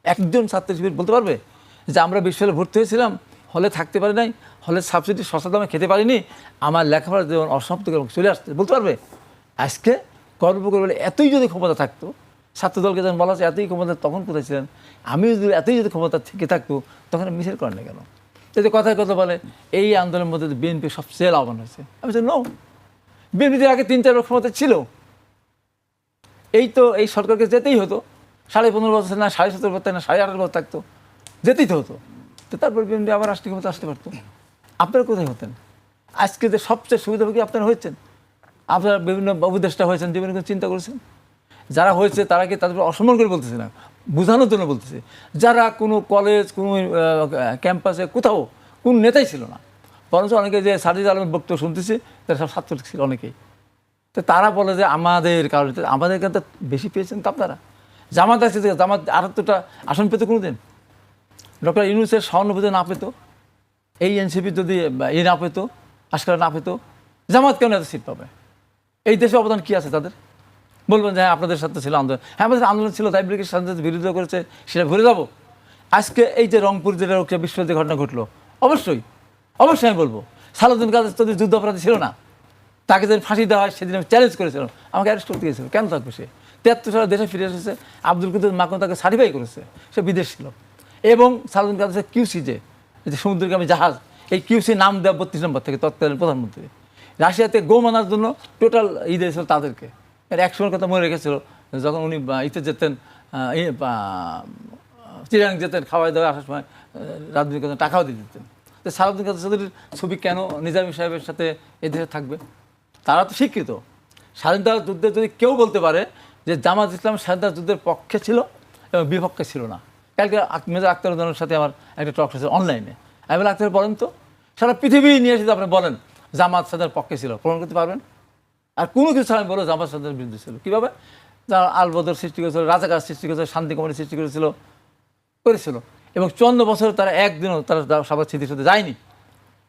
S3: একজন ছাত্র শিবির বলতে পারবে যে আমরা বিশ্ববিদ্যালয়ে ভর্তি হয়েছিলাম, হলে থাকতে পারি নাই, হলে সাবসিডি সস্তা দামে খেতে পারিনি, আমার লেখাপড়া যেমন অসমাপ্ত চলে আসছে, বলতে পারবে? আজকে গর্ব করে বলে এতই যদি ক্ষমতা থাকতো, ছাত্রদলকে যখন বলা আছে এতই ক্ষমতা, তখন কোথায় ছিলেন? আমিও যদি এতই যদি ক্ষমতা থেকে থাকতো তখন মিছিল করেন না কেন? যদি কথায় কথা বলে এই আন্দোলনের মধ্যে বিএনপি সবচেয়ে লাভবান হয়েছে, আমি বলছি নো, বিএনপির আগে 3-4 বার ক্ষমতা ছিল, এই তো এই সরকারকে যেতেই হতো, 15.5 বছর না 17.5 বছর না 18.5 বছর থাকতো, যেতেই তো হতো। তো তারপর বিএনপি আবার রাষ্ট্রীয় ক্ষমতা আসতে পারতো। আপনারা কোথায় হতেন? আজকে যে সবচেয়ে সুবিধাভোগী আপনারা হয়েছেন, আপনারা বিভিন্ন উপদেষ্টা হয়েছেন, জীবনে কোনো চিন্তা করেছেন? যারা হয়েছে তারা কি তাদের অসম্মান করে বলতেছে না, বোঝানোর জন্য বলতেছে। যারা কোনো কলেজ, কোনো ক্যাম্পাসে কোথাও কোন নেতাই ছিল না, বরঞ্চ অনেকে যে সাজিদ আলমের বক্তব্য শুনতেছে তারা সব ছাত্র ছিল অনেকেই। তো তারা বলে যে আমাদের কারণে, আমাদের কাছে বেশি পেয়েছেন তো আপনারা। জামাত আছে, জামাত 78টা আসন পেত কোনো দিন? ডক্টর ইউনূসের সহানুভূতি না পেত, এই এনসিপি যদি না পেত, আজকাল না পেত, জামাত কেন এত সিট পাবে? এই দেশে অবদান কি আছে তাদের? বলবেন যে হ্যাঁ আপনাদের সাথে ছিল আন্দোলন, হ্যাঁ আমাদের আন্দোলন ছিল, তাই ব্রিগেড সাথে বিরোধিতা করেছে, সেটা ভুলে যাবো? আজকে এই যে রংপুর যেটা রক্ষা বিশ্ববিদ্যালয় ঘটনা ঘটলো, অবশ্যই অবশ্যই আমি বলবো সালাউদ্দিন কাদের যদি যুদ্ধ অপরাধী ছিল না, তাকে যদি ফাঁসি দেওয়া হয় সেদিন আমি চ্যালেঞ্জ করেছিলাম, আমাকে অ্যারেস্ট করতে গিয়েছিল, কেন থাকবে সে? 73 সালে দেশে ফিরে এসেছে, আব্দুল কুদ্দুস মাখন তাকে সার্টিফাই করেছে, সে বিদেশ ছিল। এবং সালাউদ্দিন কাদের কিউসি যে সমুদ্রগামী জাহাজ, এই কিউসি নাম দেওয়া 32 নম্বর থেকে তৎকালীন প্রধানমন্ত্রী রাশিয়াতে গো মানার জন্য টোটাল দিয়েছিল তাদেরকে। এর এক সময় কথা মনে রেখেছিল, যখন উনি ইতে যেতেন, চিরাং যেতেন, খাওয়াই দাওয়া আসার সময় রাজনৈতিক টাকাও দিয়ে দিতেন। তো সালাউদ্দিন কাদের চৌধুরীর ছবি কেন নিজামী সাহেবের সাথে এই দেশে থাকবে? তারা তো শিক্ষিত। স্বাধীনতা যুদ্ধে যদি কেউ বলতে পারে যে জামাত ইসলাম স্বাধীনতা যুদ্ধের পক্ষে ছিল এবং বিপক্ষে ছিল না, কালকে মেজর আখতারুজ্জামানের সাথে আমার একটা টক হয়েছে অনলাইনে, আমি বলে আখতার বলেন তো, সারা পৃথিবী নিয়ে এসে আপনি বলেন জামাত স্বাধীনতার পক্ষে ছিল, প্রমাণ করতে পারবেন? আর কোনো কিছু আমি বলো জামাত স্বাধীনতার বিরুদ্ধে ছিল। কীভাবে? যারা আলবদর সৃষ্টি করেছিল, রাজাকার সৃষ্টি করেছিল, শান্তি কমিটি সৃষ্টি করেছিল, এবং 54 বছর তারা একদিনও তারা সবার স্মৃতির সাথে যায়নি।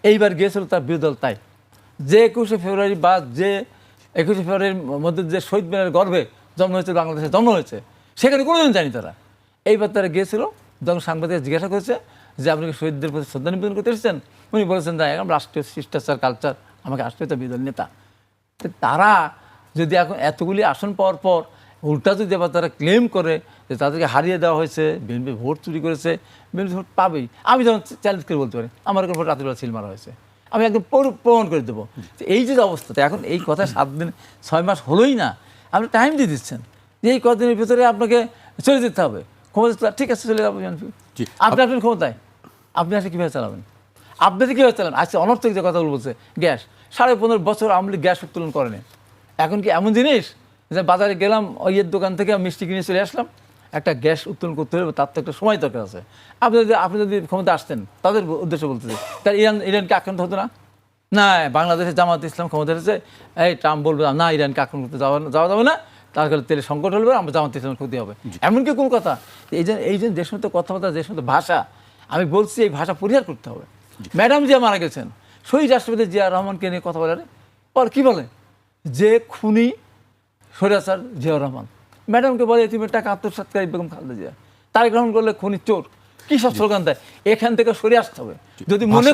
S3: এইবার গিয়েছিল তার বিরোধী দল। তাই যে 21শে ফেব্রুয়ারি বা যে 21শে ফেব্রুয়ারির মধ্যে যে শহীদ মিনারের গর্ভে জন্ম হয়েছে, বাংলাদেশে জন্ম হয়েছে, সেখানে কোনোদিন জানি তারা। এইবার তারা গিয়েছিল, যখন সাংবাদিক জিজ্ঞাসা করেছে যে আপনি শহীদদের প্রতি শ্রদ্ধা নিবেদন করতে এসেছেন, উনি বলেছেন যে এখন রাষ্ট্রীয় শিষ্টাচার কালচার, আমাকে রাষ্ট্রীয় বিরোধী নেতা। তো তারা যদি এখন এতগুলি আসন পাওয়ার পর উল্টা যদি আবার তারা ক্লেম করে যে তাদেরকে হারিয়ে দেওয়া হয়েছে, বিএনপি ভোট চুরি করেছে, বিএনপি ভোট পাবেই, আমি যখন চ্যালেঞ্জ করে বলতে পারি আমার এখন ভোট রাত্রিবেলা সিল মারা হয়েছে, আমি একদম প্রমাণ করে দেবো। এই যে অবস্থাতে এখন এই কথা 7 দিন 6 মাস হলোই না, আপনি টাইম দিয়ে দিচ্ছেন যে এই কদিনের ভিতরে আপনাকে চলে যেতে হবে ক্ষমতা। ঠিক আছে, চলে যাবো বিএনপি, আপনি আপনার ক্ষমতায়, আপনি আসলে কীভাবে চালাবেন? আপনাদের কীভাবে চালাবেন? আজকে অনর্থক যে কথাগুলো বলছে, গ্যাস 15.5 বছর আওয়ামী লীগ গ্যাস উত্তোলন করেনি। এখন কি এমন জিনিস যে বাজারে গেলাম, ওইয়ের দোকান থেকে মিষ্টি কিনে চলে আসলাম, একটা গ্যাস উত্তোলন করতে হবে, তার তো একটা সময় দরকার আছে। আপনি যদি ক্ষমতা আসতেন, তাদের উদ্দেশ্য বলতেছে, তার ইরানকে আক্রান্ত হতো না? না, বাংলাদেশে জামাত ইসলাম ক্ষমতা এসেছে, এই ট্রাম্প বলবে না ইরানকে আক্রমণ করতে যাওয়া যাবে না, তার কাছে তেলের সংকট হলে আমরা জামাত ইসলামের ক্ষতি হবে, এমনকি কোনো কথা। এই যে যে সমস্ত কথাবার্তা, যে সমস্ত ভাষা, আমি বলছি এই ভাষা পরিহার করতে হবে। ম্যাডাম জিয়া মারা গেছেন, শহীদ রাষ্ট্রপতি জিয়া রহমানকে নিয়ে কথা বলে, পর কী বলে যে খুনি স্বৈরাচার জিয়াউর রহমান, ম্যাডামকে বলে তুমি টাকা আত্মসাৎকারী বেগম খালেদা জিয়া, তার গ্রহণ করলে খুনি চোর, কী সব স্লোগান দেয়। এখান থেকে সরে আসতে হবে। যদি মনে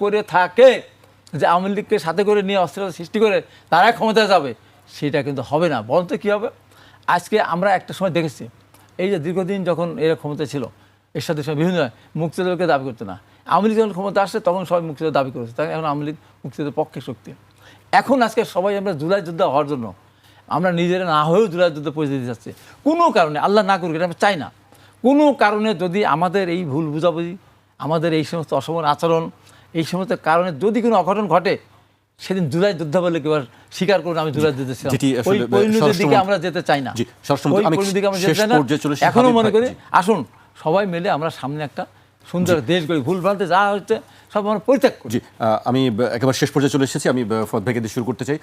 S3: করে থাকে যে আওয়ামী লীগকে সাথে করে নিয়ে অস্থিরতা সৃষ্টি করে তারা ক্ষমতায় যাবে, সেটা কিন্তু হবে না। বরঞ্চ কী হবে, আজকে আমরা একটা সময় দেখেছি, এই যে দীর্ঘদিন যখন এরা ক্ষমতায় ছিল, এর সাথে বিভিন্ন মুক্তিযুদ্ধকে দাবি করতো না, আওয়ামী লীগ যখন ক্ষমতা আসছে তখন সবাই মুক্তিযুদ্ধ দাবি করেছে, তাই এখন আওয়ামী লীগ মুক্তিযুদ্ধের পক্ষে শক্তি। এখন আজকে সবাই আমরা জুলাই যুদ্ধ হওয়ার জন্য আমরা নিজেরা না হয়েও জুলাই যুদ্ধ পরিস্থিতি যাচ্ছে। কোনো কারণে, আল্লাহ না করুক, এটা আমরা চাই না, কোনো কারণে যদি আমাদের এই ভুল বুঝাবুঝি, আমাদের এই সমস্ত অসমান আচরণ, এই সমস্ত কারণে যদি কোনো অঘটন ঘটে, সেদিন জুলাই যুদ্ধ বলে কেউ স্বীকার করুন আমি জুলাই যুদ্ধে ছিলাম, ওই পরিণতির দিকে আমরা যেতে চাই না, ওই পরিণতির দিকে আমরা যেতে চাই না। এখনো মনে করি আসুন সবাই মিলে আমরা সামনে একটা সুন্দর দেশ গড়ি, ভুল ভ্রান্তি যা হচ্ছে সব আমরা পরিত্যাগ করি।
S1: আমি একেবারে শেষ পর্যায়ে চলে এসেছি, আমি ফত ভাইকে দিয়ে শুরু করতে চাই।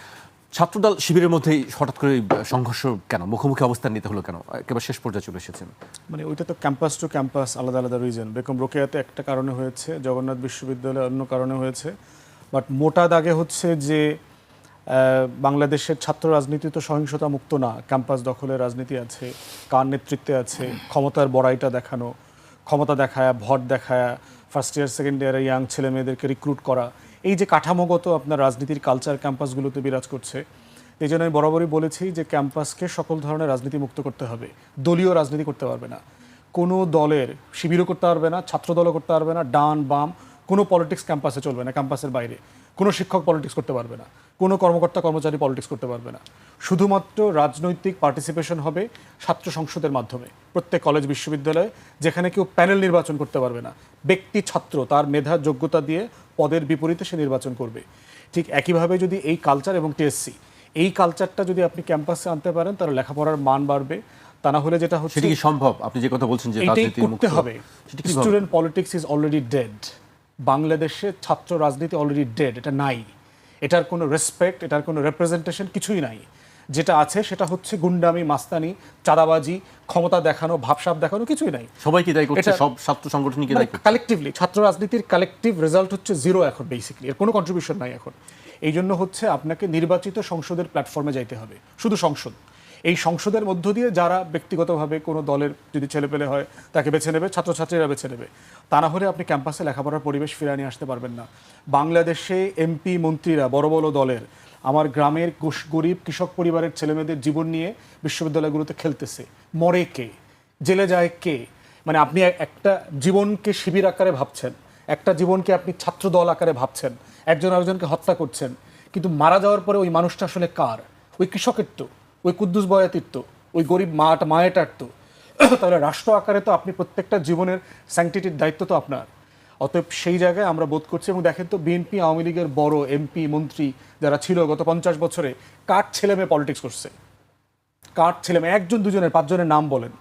S1: ছাত্রদল শিবিরের মধ্যেই হঠাৎ করে সংঘর্ষ কেন, মুখোমুখি অবস্থান নিতে হলো কেন? একেবারে শেষ পর্যায়ে চলে এসেছেন।
S2: মানে ওইটা তো ক্যাম্পাস টু ক্যাম্পাস আলাদা আলাদা রিজন। বেগম রোকেয়াতে একটা কারণে হয়েছে, জগন্নাথ বিশ্ববিদ্যালয়ে অন্য কারণে হয়েছে, বাট মোটা দাগে হচ্ছে যে বাংলাদেশের ছাত্র রাজনীতি তো সহিংসতা মুক্ত না, ক্যাম্পাস দখলের রাজনীতি আছে, কার নেতৃত্বে আছে, ক্ষমতার বড়াইটা দেখানো, ক্ষমতা দেখায়, ভোট দেখায়, ফার্স্ট ইয়ার সেকেন্ড ইয়ারে ইয়াং ছেলে মেয়েদেরকে রিক্রুট করা, এই যে কাঠামোগত আপনার রাজনীতির কালচার ক্যাম্পাসগুলোতে বিরাজ করছে। এই জন্য আমি বরাবরই বলেছি যে ক্যাম্পাসকে সকল ধরনের রাজনীতি মুক্ত করতে হবে। দলীয় রাজনীতি করতে পারবে না, কোনো দলের শিবিরও করতে পারবে না, ছাত্র দলও করতে পারবে না, ডান বাম কোনো পলিটিক্স ক্যাম্পাসে চলবে না, ক্যাম্পাসের বাইরে কোনো শিক্ষক পলিটিক্স করতে পারবে না। কোনো কর্মকর্তা কর্মচারী পলিটিক্স করতে পারবে না। শুধুমাত্র রাজনৈতিক পার্টিসিপেশন হবে ছাত্র সংসদের মাধ্যমে প্রত্যেক কলেজ বিশ্ববিদ্যালয়ে, যেখানে কেউ প্যানেল নির্বাচন করতে পারবে না। ব্যক্তি ছাত্র তার মেধা যোগ্যতা দিয়ে পদের বিপরীতে সে নির্বাচন করবে। ঠিক একইভাবে যদি এই কালচার এবং টিএসসি এই কালচারটা যদি আপনি ক্যাম্পাসে আনতে পারেন, তাহলে লেখাপড়ার মান বাড়বে। তা না হলে যেটা হচ্ছে,
S1: সেটা কি সম্ভব? আপনি যে কথা বলছেন যে
S2: এটাই
S1: রাজনীতি
S2: করতে
S1: মুক্ত
S2: হবে।
S1: সেটা কিভাবে?
S2: Student politics is already dead. বাংলাদেশে ছাত্র রাজনীতি অলরেডি ডেড, এটা নাই। এটার কোনো রেসপেক্ট, এটার কোনো রিপ্রেজেন্টেশন কিছুই নাই। যেটা আছে সেটা হচ্ছে গুন্ডামি, মাস্তানি, চাঁদাবাজি, ক্ষমতা দেখানো, ভাবসাব দেখানো, কিছুই নাই।
S1: সবাই কি দায়ী করছে?
S2: এটা-
S1: সব ছাত্র সংগঠনই কি দায়ী করছে?
S2: কালেকটিভলি ছাত্র রাজনীতির কালেকটিভ রেজাল্ট হচ্ছে জিরো এখন বেসিক্যালি, এর কোনো কন্ট্রিবিউশন নাই এখন। এই জন্য হচ্ছে আপনাকে নির্বাচিত সংসদের প্ল্যাটফর্মে যাইতে হবে, শুধু সংসদ। এই সংসদের মধ্য দিয়ে যারা ব্যক্তিগতভাবে কোনো দলের যদি ছেলেপেলে হয় তাকে বেছে নেবে, ছাত্রছাত্রীরা বেছে নেবে। তা না হলে আপনি ক্যাম্পাসে লেখাপড়ার পরিবেশ ফিরিয়ে নিয়ে আসতে পারবেন না। বাংলাদেশে এমপি মন্ত্রীরা বড় বড় দলের আমার গ্রামের গরিব কৃষক পরিবারের ছেলেমেয়েদের জীবন নিয়ে বিশ্ববিদ্যালয়গুলোতে খেলতেছে। মরে কে, জেলে যায় কে? মানে আপনি একটা জীবনকে শিবির আকারে ভাবছেন, একটা জীবনকে আপনি ছাত্র দল আকারে ভাবছেন, একজন আরেকজনকে হত্যা করছেন। কিন্তু মারা যাওয়ার পরে ওই মানুষটা আসলে কার? ওই কৃষকের তো, ওই কুদ্দুস বয়াতির তো, ওই গরিব মায়েটার তো। তাহলে রাষ্ট্র আকারে তো আপনি প্রত্যেকটা জীবনের স্যাংটিটির দায়িত্ব তো আপনার। অতএব সেই জায়গায় আমরা বোধ করছি। এবং দেখেন তো, বিএনপি আওয়ামী লীগের বড় এমপি মন্ত্রী যারা ছিল গত 50 বছরে, কার ছেলে মেয়ে পলিটিক্স করছে? কার ছেলে মেয়ে? একজন দুজনের, 5 জনের নাম বলেন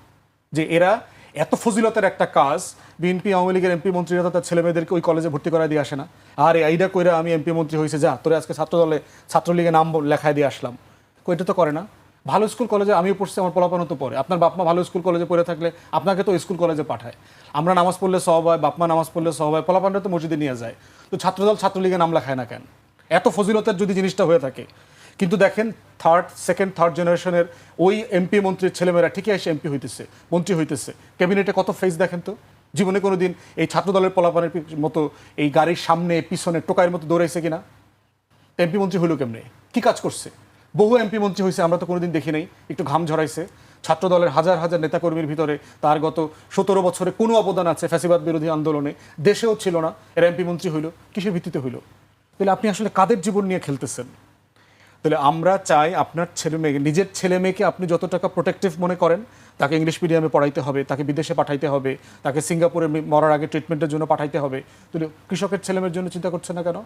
S2: যে এরা এত ফজিলতের একটা কাজ বিএনপি আওয়ামী লীগের এমপি মন্ত্রীরা তো তার ছেলে মেয়েদেরকে ওই কলেজে ভর্তি করায় দিয়ে আসে না। আর এইটা কইরা আমি এমপি মন্ত্রী হয়েছে, যা তোরে আজকে ছাত্রদলে ছাত্রলীগের নাম লেখায় দিয়ে আসলাম, এটা তো করে না। ভালো স্কুল কলেজে আমিও পড়ছি, আমার পোলাপানও তো পড়ে। আপনার বাপমা ভালো স্কুল কলেজে পড়ে থাকলে আপনাকে তো স্কুল কলেজে পাঠায়। আমরা নামাজ পড়লে সওয়াব হয়, বাপমা নামাজ পড়লে সওয়াব হয়, পোলাপানরা তো মসজিদে নিয়ে যায়। তো ছাত্রদল ছাত্রলীগের নাম লেখায় না কেন? এত ফজিলতের যদি জিনিসটা হয়ে থাকে। কিন্তু দেখেন সেকেন্ড থার্ড জেনারেশনের ওই এমপি মন্ত্রীর ছেলেমেয়েরা ঠিকই এসে এমপি হইতেছে, মন্ত্রী হইতেছে। ক্যাবিনেটে কত ফেস দেখেন তো। জীবনে কোনো দিন এই ছাত্রদলের পোলাপানের মতো এই গাড়ির সামনে পিছনে টোকাইয়ের মতো দৌড়াইছে কিনা? এমপি মন্ত্রী হইল কেমনে? কি কাজ করছে? বহু এমপি মন্ত্রী হয়েছে, আমরা তো কোনোদিন দেখি নাই একটু ঘাম ঝরাইছে। ছাত্রদলের হাজার হাজার নেতাকর্মীর ভিতরে তার গত 17 বছরে কোনো অবদান আছে ফ্যাসিবাদ বিরোধী আন্দোলনে? দেশেও ছিল না, এরা এমপি মন্ত্রী হইল কিসের ভিত্তিতে হইল? তাহলে আপনি আসলে কাদের জীবন নিয়ে খেলতেছেন? তাহলে আমরা চাই আপনার ছেলে মেয়ে, নিজের ছেলে মেয়েকে আপনি যত টাকা প্রোটেক্টিভ মনে করেন, তাকে ইংলিশ মিডিয়ামে পড়াইতে হবে, তাকে বিদেশে পাঠাইতে হবে, তাকে সিঙ্গাপুরে মরার আগে ট্রিটমেন্টের জন্য পাঠাইতে হবে। তাহলে কৃষকের ছেলেমেয়ের জন্য চিন্তা করছে না কেন?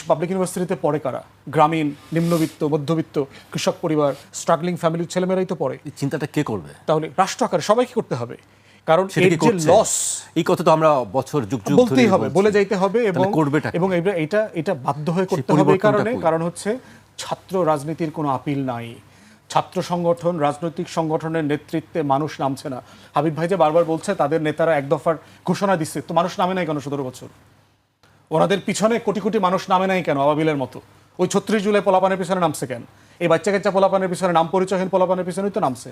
S2: পাবলিক ইউনিভার্সিটিতে পড়ে কারা? গ্রামীণ, নিম্নবিত্ত, মধ্যবিত্ত, কৃষক পরিবার, স্ট্রাগলিং ফ্যামিলির ছেলেমেয়েরাই তো পড়ে।
S1: এই চিন্তাটা কে করবে?
S2: তাহলে রাষ্ট্র আকারে সবাইকে করতে হবে। কারণ
S1: সেটা
S2: এর
S1: কি
S2: যে
S1: করছে?
S2: লস,
S1: এই কথা তো আমরা বছর যুগ যুগ
S2: বলতেই
S1: ধরে
S2: হবে,
S1: বলছি।
S2: বলে যাইতে হবে। এবং
S1: তাহলে করবেটা কি?
S2: এবং এটা বাধ্য হয়ে
S1: সেই
S2: করতে হবে। এই
S1: পরিবর্তনটা
S2: কারণে
S1: কই?
S2: কারণ হচ্ছে ছাত্র রাজনীতির কোনো আপিল নাই। ছাত্র সংগঠন, রাজনৈতিক সংগঠনের নেতৃত্বে মানুষ নামছে না। হাবিব ভাই যে বারবার বলছে তাদের নেতারা এক দফার ঘোষণা দিচ্ছে, তো মানুষ নামে নাই কেন 17 বছর? ওনাদের পিছনে কোটি কোটি মানুষ নামে নাই কেন আবাবিলের মতো? ওই 36 জুলাই পোলাপানের পিছনে নামছে কেন? এই বাচ্চা কাচ্চা পোলাপানের পিছনে, নাম পরিচয়হীন পোলাপানের পিছনেই তো নামছে।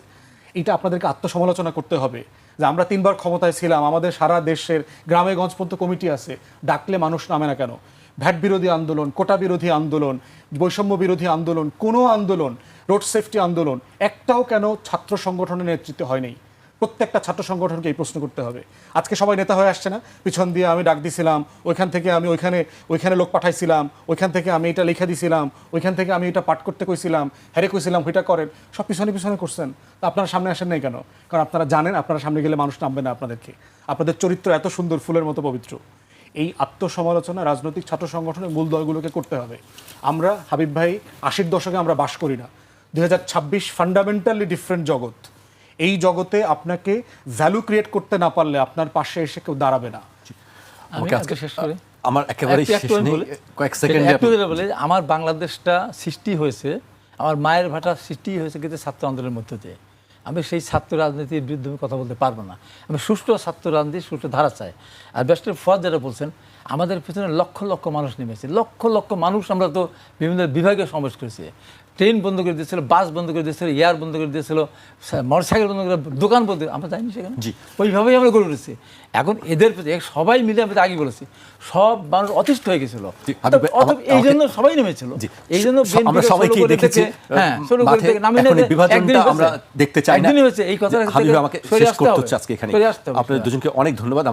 S2: এটা আপনাদেরকে আত্মসমালোচনা করতে হবে যে আমরা 3 বার ক্ষমতায় ছিলাম, আমাদের সারা দেশের গ্রামে গঞ্জ পর্যন্ত কমিটি আছে, ডাকলে মানুষ নামে না কেন? ভ্যাট বিরোধী আন্দোলন, কোটা বিরোধী আন্দোলন, বৈষম্য বিরোধী আন্দোলন, কোনো আন্দোলন, রোড সেফটি আন্দোলন একটাও কেন ছাত্র সংগঠনের নেতৃত্বে হয়নি? প্রত্যেকটা ছাত্র সংগঠনকে এই প্রশ্ন করতে হবে। আজকে সবাই নেতা হয়ে আসছে না, পিছন দিয়ে আমি ডাক দিছিলাম, ওইখান থেকে আমি ওইখানে লোক পাঠাইছিলাম, ওইখান থেকে আমি এটা লিখে দিছিলাম, ওইখান থেকে আমি এটা পাঠ করতে কইছিলাম, হ্যারে কইছিলাম ওইটা করেন, সব পিছনে পিছনে করছেন। তো আপনারা সামনে আসেন নাই কেন? কারণ আপনারা জানেন আপনারা সামনে গেলে মানুষ নামবে না আপনাদেরকে। আপনাদের চরিত্র এত সুন্দর, ফুলের মতো পবিত্র। এই আত্মসমালোচনা রাজনৈতিক ছাত্র সংগঠনের মূল দলগুলোকে করতে হবে। আমরা হাবিব ভাই 80-র দশকে আমরা বাস করি না। 2026 ফান্ডামেন্টালি ডিফারেন্ট জগৎ। এই জগতে আপনাকে ভ্যালু ক্রিয়েট করতে না পারলে আপনার পাশে এসে কেউ দাঁড়াবে না।
S3: আমি
S1: ওকে,
S3: আজকে শেষ করি।
S1: আমার একেবারে শেষ নেই, কয়েক সেকেন্ডে
S3: একটু যেটা বলে, আমার বাংলাদেশটা সৃষ্টি হয়েছে, আমার মায়ের ভাষা সৃষ্টি হয়েছে কিন্তু ছাত্র আন্দোলনের মধ্য দিয়ে। আমি সেই ছাত্র রাজনীতির বিরুদ্ধে আমি কথা বলতে পারবো না। আমি সুষ্ঠু ছাত্র রাজনীতি, সুষ্ঠু ধারা চাই। আর ব্যারিস্টার ফওয়াদ যেটা বলছেন, আমাদের পিছনে লক্ষ লক্ষ মানুষ নেমেছে, লক্ষ লক্ষ মানুষ। আমরা তো বিভিন্ন বিভাগে সমাবেশ করেছি, ট্রেন বন্ধ করে দিয়েছিল, বাস বন্ধ করে দিয়েছিল, এয়ার বন্ধ করে দিয়েছিল, মোটরসাইকেল বন্ধ করে, দোকান বন্ধ, আমরা যাইনি সেখানে। ওইভাবেই আমরা গড়ে উঠেছি। এখন এদের প্রতি সবাই মিলে, আমি তো আগে বলেছি, সব মানুষ অতিষ্ঠ হয়ে গেছিল। এই জন্য সবাই নেমেছিল, এই জন্য
S1: আমরা সবাইকে দেখেছি। বিভাজনটা আমরা দেখতে চাই না।
S3: এই কথা
S1: হাবিব আমাকে শেষ করতে হচ্ছে আজকে এখানে। আপনাদের দুজনকে অনেক ধন্যবাদ।